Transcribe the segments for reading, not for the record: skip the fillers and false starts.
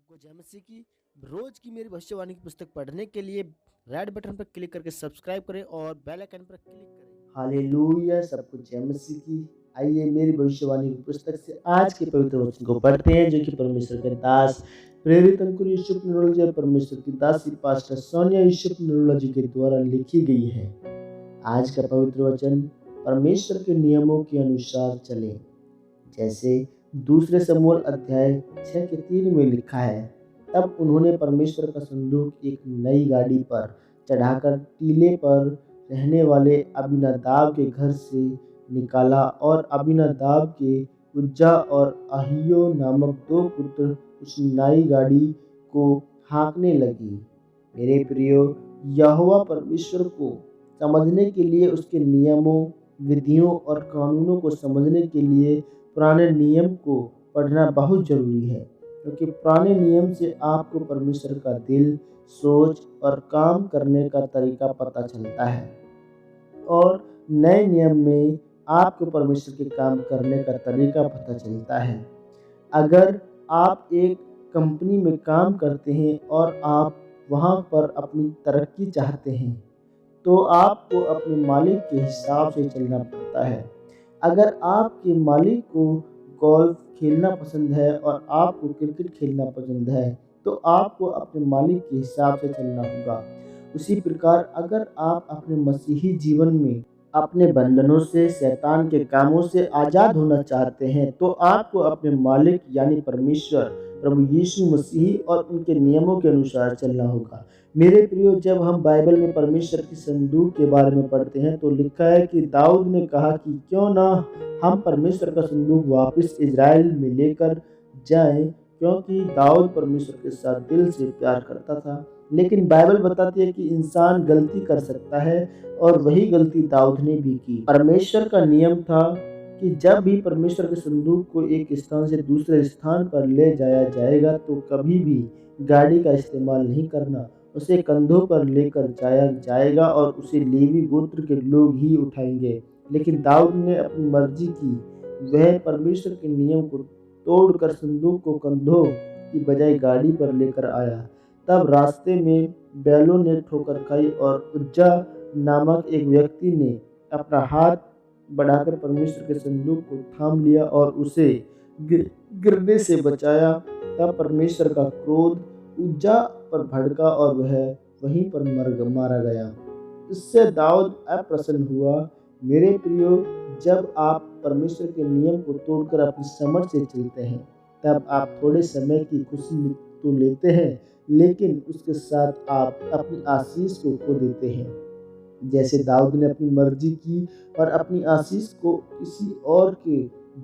आपको जय मसीह की रोज की मेरी भविष्यवाणी की पुस्तक पढ़ने के लिए रेड बटन पर क्लिक करके सब्सक्राइब करें और बेल आइकन पर क्लिक करें। हालेलुया, सबको जय मसीह की। आइए मेरी भविष्यवाणी की पुस्तक से आज के पवित्र वचन को पढ़ते हैं, जो कि परमेश्वर के दास प्रेरित अंकुर यूसुफ नरूला जी और परमेश्वर की दासी पास्टर सोनिया यूसुफ नरूला जी के द्वारा लिखी गई है। आज का पवित्र वचन, परमेश्वर के नियमों के अनुसार चलें। जैसे दूसरे समूएल अध्याय 6 के 3 में लिखा है, तब उन्होंने परमेश्वर का संदूक एक नई गाड़ी पर चढ़ाकर टीले पर रहने वाले अबीनादाब के घर से निकाला, और अबीनादाब के उज्जा और अहियो नामक 2 पुत्र उस नई गाड़ी को हाँकने लगी। मेरे प्रियो, यहोवा परमेश्वर को समझने के लिए, उसके नियमों, विधियों और कानूनों को समझने के लिए पुराने नियम को पढ़ना बहुत जरूरी है, क्योंकि पुराने नियम से आपको परमेश्वर का दिल, सोच और काम करने का तरीका पता चलता है, और नए नियम में आपको परमेश्वर के काम करने का तरीका पता चलता है। अगर आप एक कंपनी में काम करते हैं और आप वहां पर अपनी तरक्की चाहते हैं, तो आपको अपने मालिक के हिसाब से चलना पड़ता है। अगर आपके मालिक को गोल्फ खेलना पसंद है और आपको क्रिकेट खेलना पसंद है, तो आपको अपने मालिक के हिसाब से चलना होगा। उसी प्रकार अगर आप अपने मसीही जीवन में अपने बंधनों से, शैतान के कामों से आज़ाद होना चाहते हैं, तो आपको अपने मालिक यानी परमेश्वर प्रभु यीशु मसीह और उनके नियमों के अनुसार चलना होगा। मेरे प्रियो, जब हम बाइबल में परमेश्वर की संदूक के बारे में पढ़ते हैं, तो लिखा है कि दाऊद ने कहा कि क्यों ना हम परमेश्वर का संदूक वापस इजराइल में लेकर जाएं, क्योंकि दाऊद परमेश्वर के साथ दिल से प्यार करता था। लेकिन बाइबल बताती है कि इंसान गलती कर सकता है, और वही गलती दाऊद ने भी की। परमेश्वर का नियम था कि जब भी परमेश्वर के संदूक को एक स्थान से दूसरे स्थान पर ले जाया जाएगा, तो कभी भी गाड़ी का इस्तेमाल नहीं करना। उसे कंधों पर लेकर जाया जाएगा और उसे लेवी गोत्र के लोग ही उठाएंगे। लेकिन दाऊद ने अपनी मर्जी की। वह परमेश्वर के नियम को तोड़कर संदूक को कंधों की बजाय गाड़ी पर लेकर आया। तब रास्ते में बैलों ने ठोकर खाई, और उज्जा नामक एक व्यक्ति ने अपना हाथ बढ़ाकर परमेश्वर के संदूक को थाम लिया और उसे गिरने से बचाया। तब परमेश्वर का क्रोध उज्जा पर भड़का और वह वहीं पर मारा गया। इससे दाऊद अप्रसन्न हुआ। मेरे प्रियो, जब आप परमेश्वर के नियम को तोड़कर अपनी समझ से चलते हैं, तब आप थोड़े समय की खुशी तो लेते हैं, लेकिन उसके साथ आप अपनी आशीष को खो देते हैं। जैसे दाऊद ने अपनी मर्जी की और अपनी आशीष को किसी और के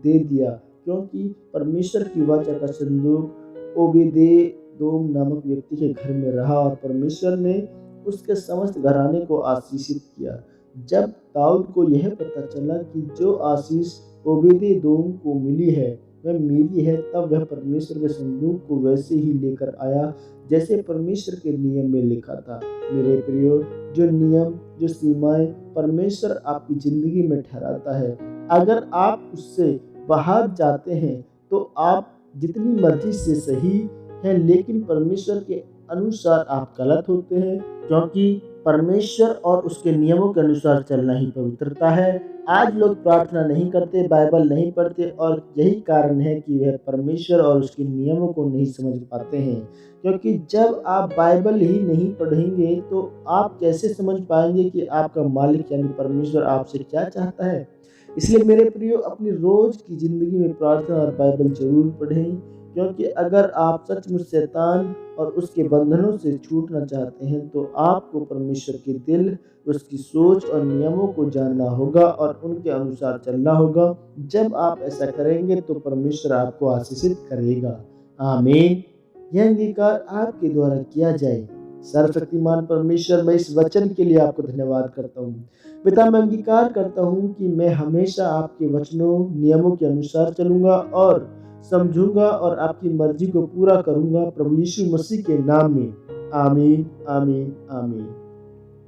दे दिया, क्योंकि परमेश्वर की वाचा का संदूक ओबेदेदोम नामक व्यक्ति के घर में रहा, और परमेश्वर ने उसके समस्त घराने को आशीषित किया। जब दाऊद को यह पता चला कि जो आशीष ओबेदेदोम को मिली है वह मेरी है, तब वह परमेश्वर के संदूक को वैसे ही लेकर आया जैसे परमेश्वर के नियम में लिखा था। मेरे प्रियो, जो नियम, जो सीमाएं परमेश्वर आपकी जिंदगी में ठहराता है, अगर आप उससे बाहर जाते हैं तो आप जितनी मर्जी से सही हैं, लेकिन परमेश्वर के अनुसार आप गलत होते हैं, क्योंकि परमेश्वर और उसके नियमों के अनुसार चलना ही पवित्रता है। आज लोग प्रार्थना नहीं करते, बाइबल नहीं पढ़ते, और यही कारण है कि वह परमेश्वर और उसके नियमों को नहीं समझ पाते हैं। क्योंकि जब आप बाइबल ही नहीं पढ़ेंगे, तो आप कैसे समझ पाएंगे कि आपका मालिक यानी परमेश्वर आपसे क्या चाहता है। इसलिए मेरे प्रियो, अपनी रोज की जिंदगी में प्रार्थना और बाइबल जरूर पढ़ें, क्योंकि अगर आप सचमुच शैतान और उसके बंधनों से छूटना चाहते हैं, तो आपको परमेश्वर के दिल, उसकी सोच और नियमों को जानना होगा और उनके अनुसार चलना होगा। जब आप ऐसा करेंगे तो परमेश्वर आपको आशीषित करेगा। आमीन। यह अंगीकार आपके द्वारा किया जाए। सर्वशक्तिमान परमेश्वर, मैं इस वचन के लिए आपको धन्यवाद करता हूँ। पिता, मैं अंगीकार करता हूँ कि मैं हमेशा आपके वचनों, नियमों के अनुसार चलूंगा और समझूंगा और आपकी मर्जी को पूरा करूंगा, प्रभु यीशु मसीह के नाम में। आमीन, आमीन, आमीन।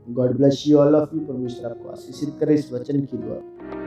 God bless you all of you. परमेश्वर आपको आशीषित करे इस वचन के द्वारा।